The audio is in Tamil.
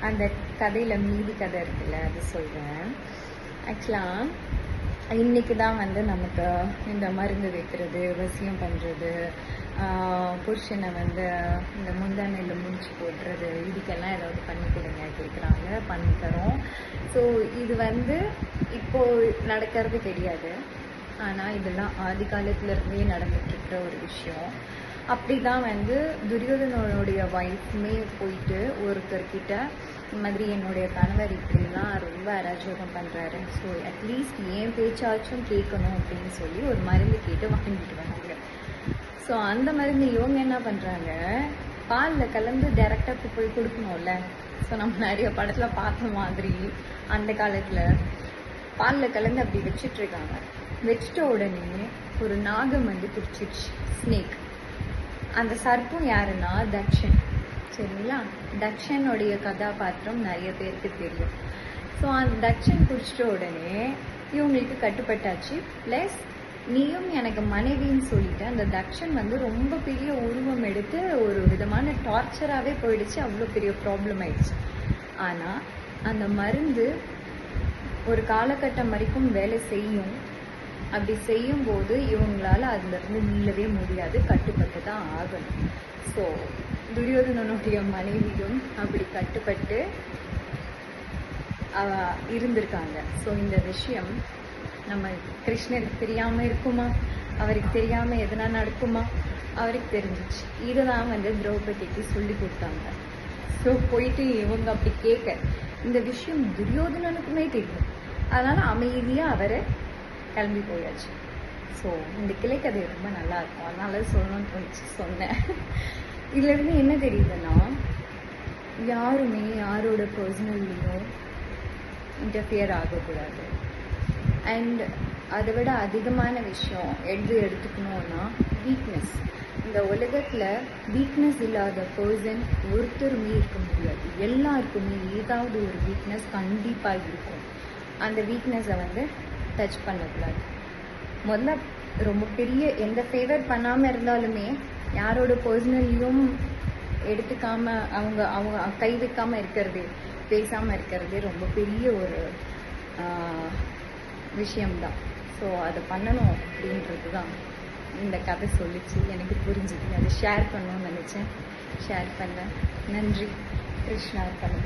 அந்த கதையில் மீதி கதை இருக்குல்ல, அது சொல்கிறேன். ஆக்சுவலாக இன்றைக்கி தான் வந்து நமக்கு இந்த மருந்து வைக்கிறது, வசியம் பண்ணுறது, புருஷனை வந்து இந்த முந்தானையில் முடிச்சு போடுறது, இதுக்கெல்லாம் ஏதாவது பண்ணி கொடுங்க கேட்குறாங்க, பண்ணி தரோம். ஸோ இது வந்து இப்போது நடக்கிறது கிடையாது, ஆனால் இதெல்லாம் ஆதி காலத்துலேருந்தே நடந்துட்டுருக்கிற ஒரு விஷயம். அப்படி தான் வந்து துரியோதனனுடைய ஒய்ஃப்மே போயிட்டு ஒருத்தர்கிட்ட இந்த மாதிரி என்னுடைய கணவர் இப்படிலாம் ரொம்ப அராஜகம் பண்ணுறாரு, ஸோ அட்லீஸ்ட் ஏன் பேச்சாச்சும் கேட்கணும் அப்படின்னு சொல்லி ஒரு மருந்து கேட்டு வாங்கிட்டு வராங்க. ஸோ அந்த மருந்து இவங்க என்ன பண்ணுறாங்க, பாலில் கலந்து டைரெக்டாக போய் கொடுக்கணும்ல. ஸோ நம்ம நிறைய படத்தில் பார்த்த மாதிரி அந்த காலத்தில் பாலில் கலந்து அப்படி வச்சிட்ருக்காங்க. வச்சிட்ட உடனே ஒரு நாகம் வந்து பிடிச்சிருச்சு, ஸ்னேக். அந்த சர்ப்பம் யாருன்னா தக்ஷன், சரிங்களா? தக்ஷனுடைய கதாபாத்திரம் நிறைய பேருக்கு தெரியும். ஸோ அந்த தக்ஷன் பிடிச்சிட்ட உடனே இவங்களுக்கு கட்டுப்பட்டாச்சு. ப்ளஸ் நீயும் எனக்கு மனைவின்னு சொல்லிட்டு அந்த தக்ஷன் வந்து ரொம்ப பெரிய உருவம் எடுத்து ஒரு விதமான டார்ச்சராகவே போயிடுச்சு, அவ்வளோ பெரிய ப்ராப்ளம் ஆயிடுச்சு. ஆனால் அந்த மருந்து ஒரு காலகட்டம் வரைக்கும் வேலை செய்யும். அப்படி செய்யும்போது இவங்களால அதுலேருந்து மீளவே முடியாது, கட்டுப்பட்டு தான் ஆகணும். ஸோ துரியோதனனுடைய மனைவியும் அப்படி கட்டுப்பட்டு இருந்திருக்காங்க. ஸோ இந்த விஷயம் நம்ம கிருஷ்ணருக்கு தெரியாமல் இருக்குமா? அவருக்கு தெரியாமல் எதனா நடக்குமா? அவருக்கு தெரிஞ்சிச்சு. இதை தான் வந்து திரௌபதிக்கு சொல்லி கொடுத்தாங்க. ஸோ போயிட்டு இவங்க அப்படி கேட்க இந்த விஷயம் துரியோதனனுக்குமே தெரியும். அதனால் அமைதியாக அவரை கிளம்பி போயாச்சு. ஸோ இந்த கிளைக்கதை ரொம்ப நல்லா இருக்கும், அதனால சொல்லணும்னு தோணுச்சு, சொன்னேன். இதுலேருந்து என்ன தெரியுதுன்னா, யாருமே யாரோட பர்சனல்லையும் இன்டர்ஃபியர் ஆகக்கூடாது. அண்ட் அதை விட அதிகமான விஷயம் எடுத்துக்கணும்னா வீக்னஸ். இந்த உலகத்தில் வீக்னஸ் இல்லாத பர்சன் ஒருத்தருமே இருக்க முடியாது. எல்லாருக்குமே ஏதாவது ஒரு வீக்னஸ் கண்டிப்பாக இருக்கும். அந்த வீக்னஸை வந்து டச் பண்ணக்கூடாது. முதல்ல ரொம்ப பெரிய எந்த ஃபேவர் பண்ணாமல் இருந்தாலுமே யாரோட பர்சனல்லையும் எடுத்துக்காமல் அவங்க கை வைக்காமல் இருக்கிறது, பேசாமல் இருக்கிறது ரொம்ப பெரிய ஒரு விஷயம்தான். ஸோ அதை பண்ணணும் அப்படின்றது தான் இந்த கதை சொல்லிச்சு, எனக்கு புரிஞ்சுது. அதை ஷேர் பண்ணணும்னு நினச்சேன், ஷேர் பண்ணேன். நன்றி. கிருஷ்ணா பண்ணு.